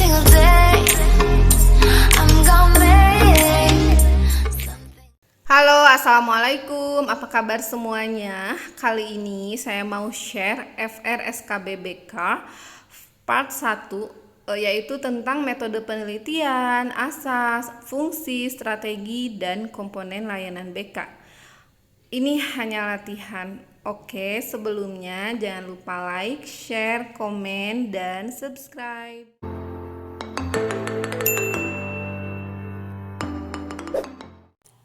single day. I'm gonna make something. Halo, assalamualaikum. Apa kabar semuanya? Kali ini saya mau share FRSKBBK part 1, yaitu tentang metode penelitian, asas, fungsi, strategi, dan komponen layanan BK. Ini hanya latihan. Oke, sebelumnya jangan lupa like, share, komen, dan subscribe.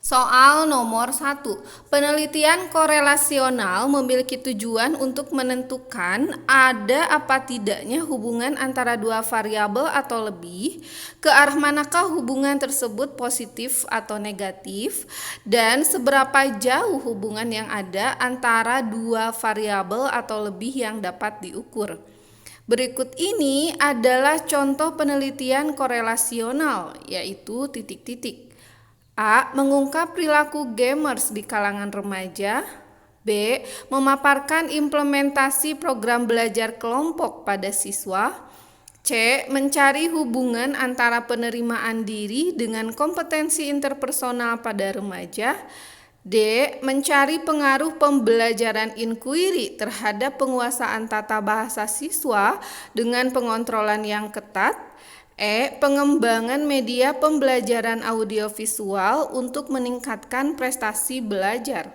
Soal nomor 1. Penelitian korelasional memiliki tujuan untuk menentukan ada apa tidaknya hubungan antara dua variabel atau lebih, ke arah manakah hubungan tersebut positif atau negatif, dan seberapa jauh hubungan yang ada antara dua variabel atau lebih yang dapat diukur. Berikut ini adalah contoh penelitian korelasional, yaitu titik-titik. A. Mengungkap perilaku gamers di kalangan remaja. B. Memaparkan implementasi program belajar kelompok pada siswa. C. Mencari hubungan antara penerimaan diri dengan kompetensi interpersonal pada remaja. D. Mencari pengaruh pembelajaran inquiry terhadap penguasaan tata bahasa siswa dengan pengontrolan yang ketat. E. Pengembangan media pembelajaran audiovisual untuk meningkatkan prestasi belajar.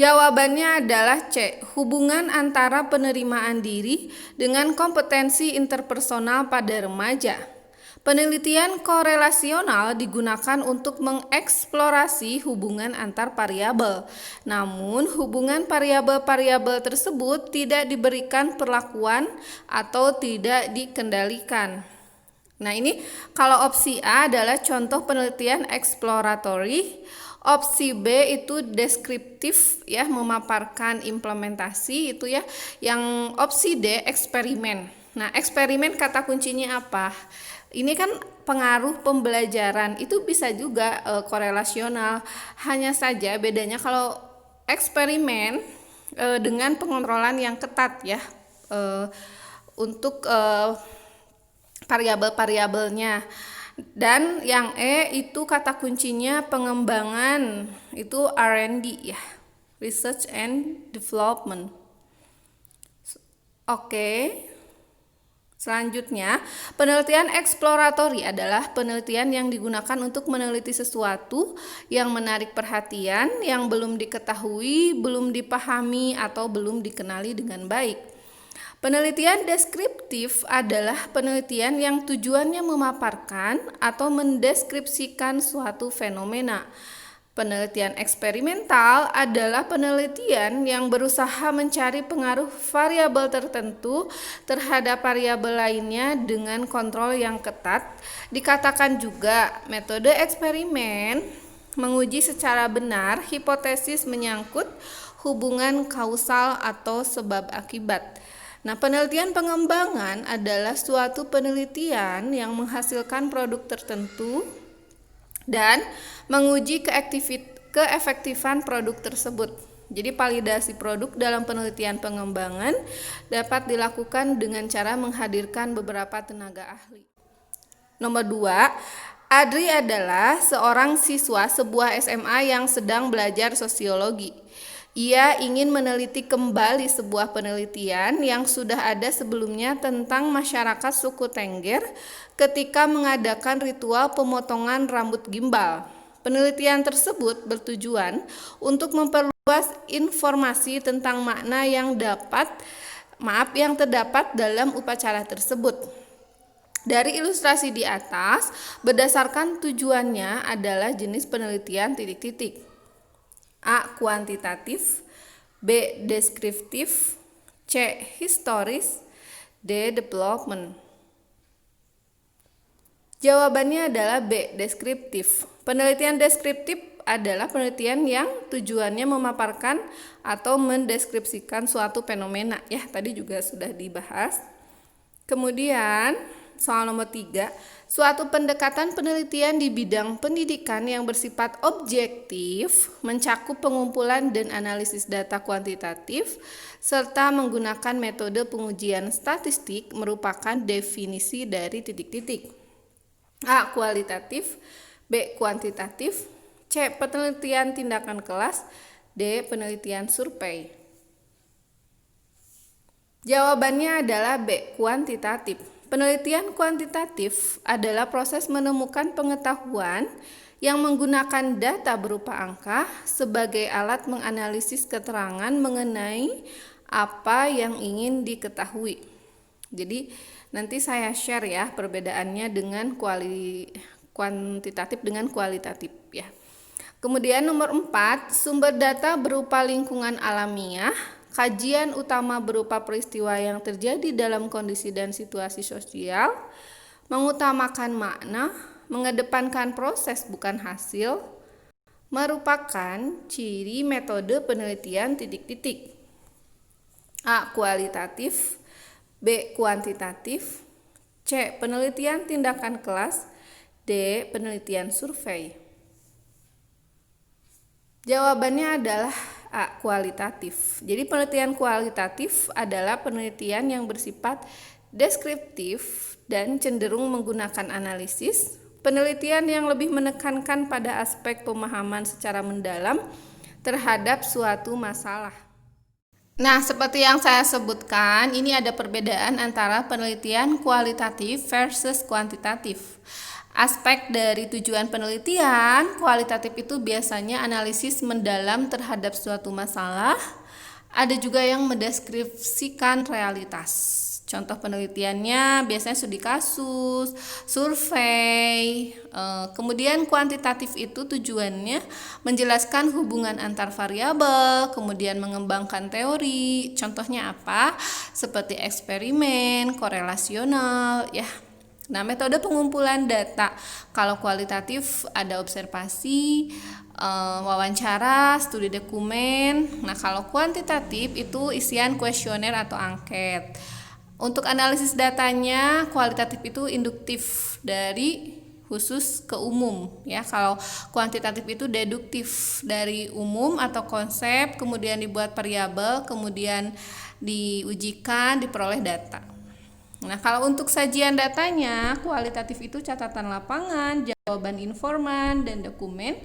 Jawabannya adalah C. Hubungan antara penerimaan diri dengan kompetensi interpersonal pada remaja. Penelitian korelasional digunakan untuk mengeksplorasi hubungan antar variabel. Namun, hubungan variabel-variabel tersebut tidak diberikan perlakuan atau tidak dikendalikan. Nah, ini kalau opsi A adalah contoh penelitian exploratory, opsi B itu deskriptif ya, memaparkan implementasi itu ya. Yang opsi D eksperimen. Nah, eksperimen kata kuncinya apa? Ini kan pengaruh pembelajaran, itu bisa juga korelasional. Hanya saja bedanya kalau eksperimen dengan pengontrolan yang ketat ya, untuk variabel-variabelnya. Dan yang E itu kata kuncinya pengembangan, itu R&D ya, Research and Development. Oke. Selanjutnya, penelitian eksploratory adalah penelitian yang digunakan untuk meneliti sesuatu yang menarik perhatian, yang belum diketahui, belum dipahami, atau belum dikenali dengan baik. Penelitian deskriptif adalah penelitian yang tujuannya memaparkan atau mendeskripsikan suatu fenomena. Penelitian eksperimental adalah penelitian yang berusaha mencari pengaruh variabel tertentu terhadap variabel lainnya dengan kontrol yang ketat. Dikatakan juga metode eksperimen menguji secara benar hipotesis menyangkut hubungan kausal atau sebab akibat. Nah, penelitian pengembangan adalah suatu penelitian yang menghasilkan produk tertentu dan menguji keefektifan produk tersebut. Jadi validasi produk dalam penelitian pengembangan dapat dilakukan dengan cara menghadirkan beberapa tenaga ahli. Nomor 2, Adri adalah seorang siswa sebuah SMA yang sedang belajar sosiologi. Ia ingin meneliti kembali sebuah penelitian yang sudah ada sebelumnya tentang masyarakat suku Tengger ketika mengadakan ritual pemotongan rambut gimbal. Penelitian tersebut bertujuan untuk memperluas informasi tentang makna yang terdapat dalam upacara tersebut. Dari ilustrasi di atas, berdasarkan tujuannya adalah jenis penelitian titik-titik. A. Kuantitatif, B. Deskriptif, C. Historis, D. Development. Jawabannya adalah B. Deskriptif. Penelitian deskriptif adalah penelitian yang tujuannya memaparkan atau mendeskripsikan suatu fenomena. Ya, tadi juga sudah dibahas. Kemudian soal nomor 3, suatu pendekatan penelitian di bidang pendidikan yang bersifat objektif mencakup pengumpulan dan analisis data kuantitatif serta menggunakan metode pengujian statistik merupakan definisi dari titik-titik. A. Kualitatif, B. Kuantitatif, C. Penelitian tindakan kelas, D. Penelitian survei. Jawabannya adalah B. Kuantitatif. Penelitian kuantitatif adalah proses menemukan pengetahuan yang menggunakan data berupa angka sebagai alat menganalisis keterangan mengenai apa yang ingin diketahui. Jadi nanti saya share ya perbedaannya dengan kuantitatif dengan kualitatif ya. Kemudian nomor 4, sumber data berupa lingkungan alamiah, kajian utama berupa peristiwa yang terjadi dalam kondisi dan situasi sosial, mengutamakan makna, mengedepankan proses bukan hasil, merupakan ciri metode penelitian titik-titik. A. Kualitatif, B. Kuantitatif, C. Penelitian tindakan kelas, D. Penelitian survei. Jawabannya adalah A. Kualitatif. Jadi penelitian kualitatif adalah penelitian yang bersifat deskriptif dan cenderung menggunakan analisis. Penelitian yang lebih menekankan pada aspek pemahaman secara mendalam terhadap suatu masalah. Nah, seperti yang saya sebutkan, ini ada perbedaan antara penelitian kualitatif versus kuantitatif. Aspek dari tujuan penelitian kualitatif itu biasanya analisis mendalam terhadap suatu masalah. Ada juga yang mendeskripsikan realitas. Contoh penelitiannya biasanya studi kasus, survei. Kemudian kuantitatif itu tujuannya menjelaskan hubungan antar variabel, kemudian mengembangkan teori. Contohnya apa? Seperti eksperimen, korelasional, ya. Nah, metode pengumpulan data. Kalau kualitatif ada observasi, wawancara, studi dokumen. Nah, kalau kuantitatif itu isian kuesioner atau angket. Untuk analisis datanya, kualitatif itu induktif dari khusus ke umum ya. Kalau kuantitatif itu deduktif dari umum atau konsep, kemudian dibuat variabel, kemudian diujikan, diperoleh data. Nah, kalau untuk sajian datanya, kualitatif itu catatan lapangan, jawaban informan, dan dokumen.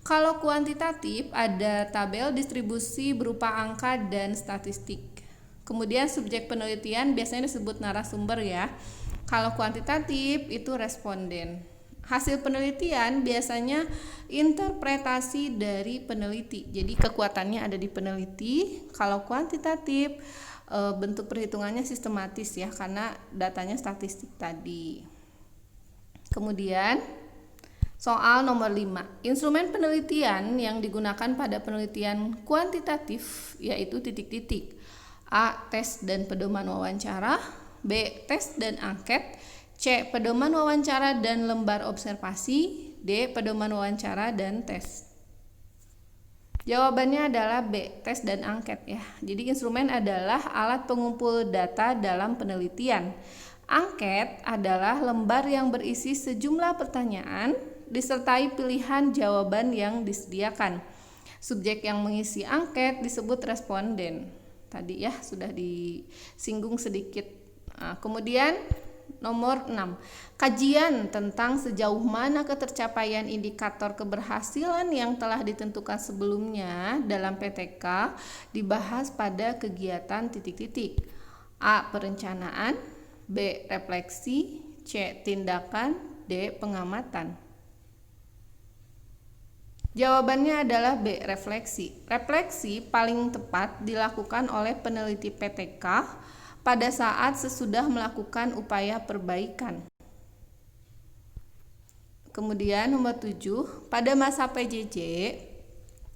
Kalau kuantitatif ada tabel distribusi berupa angka dan statistik. Kemudian subjek penelitian biasanya disebut narasumber ya. Kalau kuantitatif itu responden. Hasil penelitian biasanya interpretasi dari peneliti. Jadi kekuatannya ada di peneliti. Kalau kuantitatif bentuk perhitungannya sistematis ya, karena datanya statistik tadi. Kemudian soal nomor 5. Instrumen penelitian yang digunakan pada penelitian kuantitatif yaitu titik-titik. A. Tes dan pedoman wawancara, B. Tes dan angket, C. Pedoman wawancara dan lembar observasi, D. Pedoman wawancara dan tes. Jawabannya adalah B. Tes dan angket ya. Jadi instrumen adalah alat pengumpul data dalam penelitian. Angket adalah lembar yang berisi sejumlah pertanyaan disertai pilihan jawaban yang disediakan. Subjek yang mengisi angket disebut responden. Tadi ya sudah disinggung sedikit. Nah, kemudian nomor 6. Kajian tentang sejauh mana ketercapaian indikator keberhasilan yang telah ditentukan sebelumnya dalam PTK dibahas pada kegiatan titik-titik. A. Perencanaan, B. Refleksi, C. Tindakan, D. Pengamatan. Jawabannya adalah B. Refleksi. Refleksi paling tepat dilakukan oleh peneliti PTK pada saat sesudah melakukan upaya perbaikan. Kemudian nomor 7, pada masa PJJ,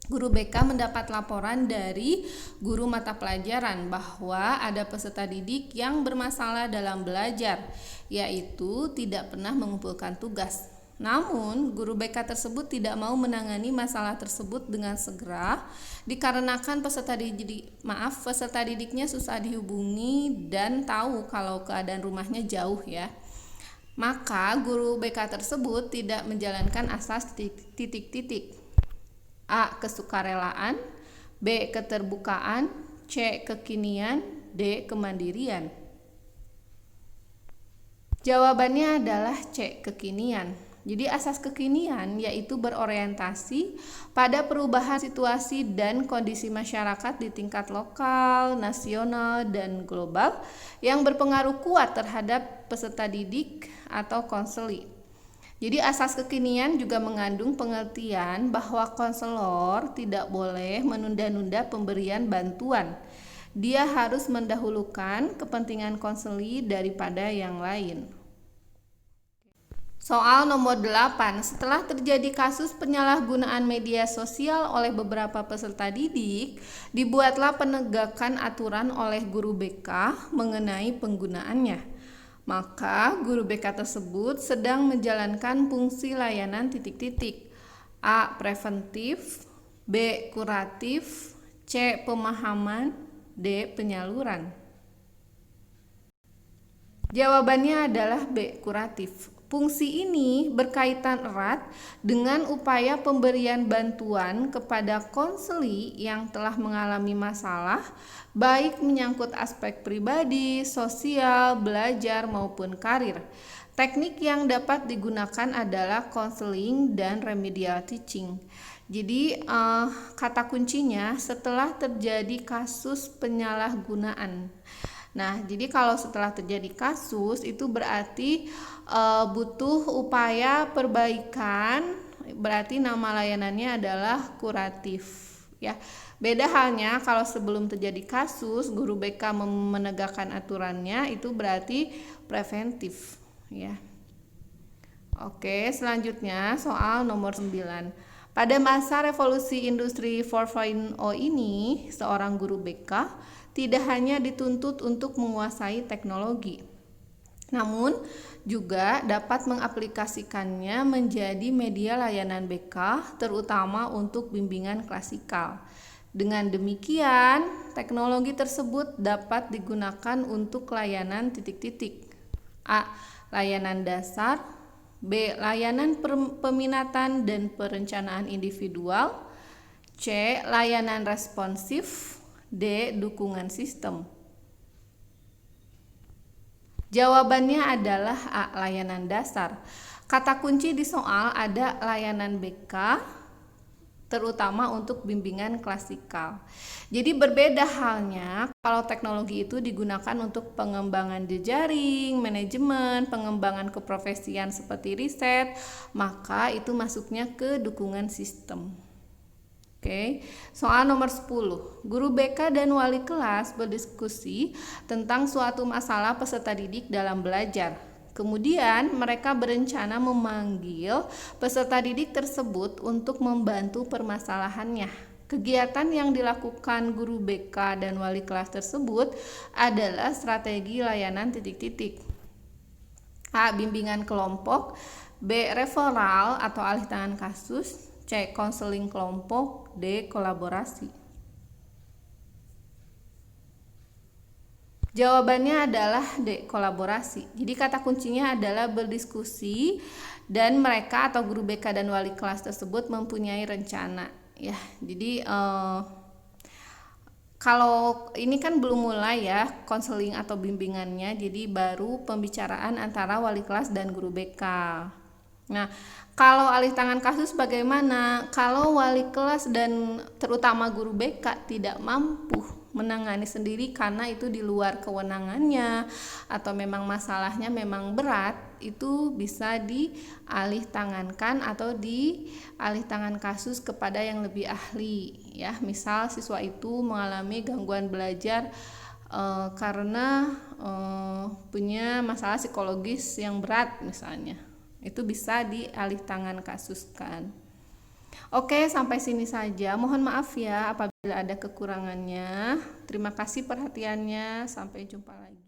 guru BK mendapat laporan dari guru mata pelajaran bahwa ada peserta didik yang bermasalah dalam belajar, yaitu tidak pernah mengumpulkan tugas. Namun, guru BK tersebut tidak mau menangani masalah tersebut dengan segera dikarenakan peserta didiknya susah dihubungi dan tahu kalau keadaan rumahnya jauh ya. maka guru BK tersebut tidak menjalankan asas titik-titik. A. Kesukarelaan, B. Keterbukaan, C. Kekinian, D. Kemandirian. Jawabannya adalah C. Kekinian. Jadi asas kekinian yaitu berorientasi pada perubahan situasi dan kondisi masyarakat di tingkat lokal, nasional, dan global yang berpengaruh kuat terhadap peserta didik atau konseli. Jadi asas kekinian juga mengandung pengertian bahwa konselor tidak boleh menunda-nunda pemberian bantuan. Dia harus mendahulukan kepentingan konseli daripada yang lain. Soal nomor 8, setelah terjadi kasus penyalahgunaan media sosial oleh beberapa peserta didik, dibuatlah penegakan aturan oleh guru BK mengenai penggunaannya. Maka guru BK tersebut sedang menjalankan fungsi layanan titik-titik. A. Preventif, B. Kuratif, C. Pemahaman, D. Penyaluran. Jawabannya adalah B. Kuratif. Fungsi ini berkaitan erat dengan upaya pemberian bantuan kepada konseli yang telah mengalami masalah, baik menyangkut aspek pribadi, sosial, belajar, maupun karir. Teknik yang dapat digunakan adalah counseling dan remedial teaching. Jadi kata kuncinya setelah terjadi kasus penyalahgunaan. Nah, jadi kalau setelah terjadi kasus itu berarti butuh upaya perbaikan, berarti nama layanannya adalah kuratif, ya. Beda halnya kalau sebelum terjadi kasus guru BK menegakkan aturannya, itu berarti preventif, ya. Oke, selanjutnya soal nomor 9. Pada masa revolusi industri 4.0 ini, seorang guru BK tidak hanya dituntut untuk menguasai teknologi, namun juga dapat mengaplikasikannya menjadi media layanan BK, terutama untuk bimbingan klasikal. Dengan demikian, teknologi tersebut dapat digunakan untuk layanan titik-titik. A. Layanan dasar, B. Layanan peminatan dan perencanaan individual, C. Layanan responsif, D. Dukungan sistem. Jawabannya adalah A. Layanan dasar. Kata kunci di soal ada layanan BK, terutama untuk bimbingan klasikal. Jadi berbeda halnya kalau teknologi itu digunakan untuk pengembangan jejaring, manajemen, pengembangan keprofesian seperti riset, maka itu masuknya ke dukungan sistem. Oke, soal nomor 10. Guru BK dan wali kelas berdiskusi tentang suatu masalah peserta didik dalam belajar. Kemudian mereka berencana memanggil peserta didik tersebut untuk membantu permasalahannya. Kegiatan yang dilakukan guru BK dan wali kelas tersebut adalah strategi layanan titik-titik. A. Bimbingan kelompok, B. Referral atau alih tangan kasus, C. Konseling kelompok, D. Kolaborasi. Jawabannya adalah D. Kolaborasi. Jadi kata kuncinya adalah berdiskusi dan mereka atau guru BK dan wali kelas tersebut mempunyai rencana. Ya, jadi kalau ini kan belum mulai ya konseling atau bimbingannya, jadi baru pembicaraan antara wali kelas dan guru BK. Nah, kalau alih tangan kasus bagaimana? Kalau wali kelas dan terutama guru BK tidak mampu menangani sendiri karena itu di luar kewenangannya atau memang masalahnya memang berat, itu bisa dialih tangankan atau dialih tangan kasus kepada yang lebih ahli, ya. Misal siswa itu mengalami gangguan belajar karena punya masalah psikologis yang berat misalnya. Itu bisa dialih tangan kasuskan. Oke, sampai sini saja. Mohon maaf ya apabila ada kekurangannya. Terima kasih perhatiannya. Sampai jumpa lagi.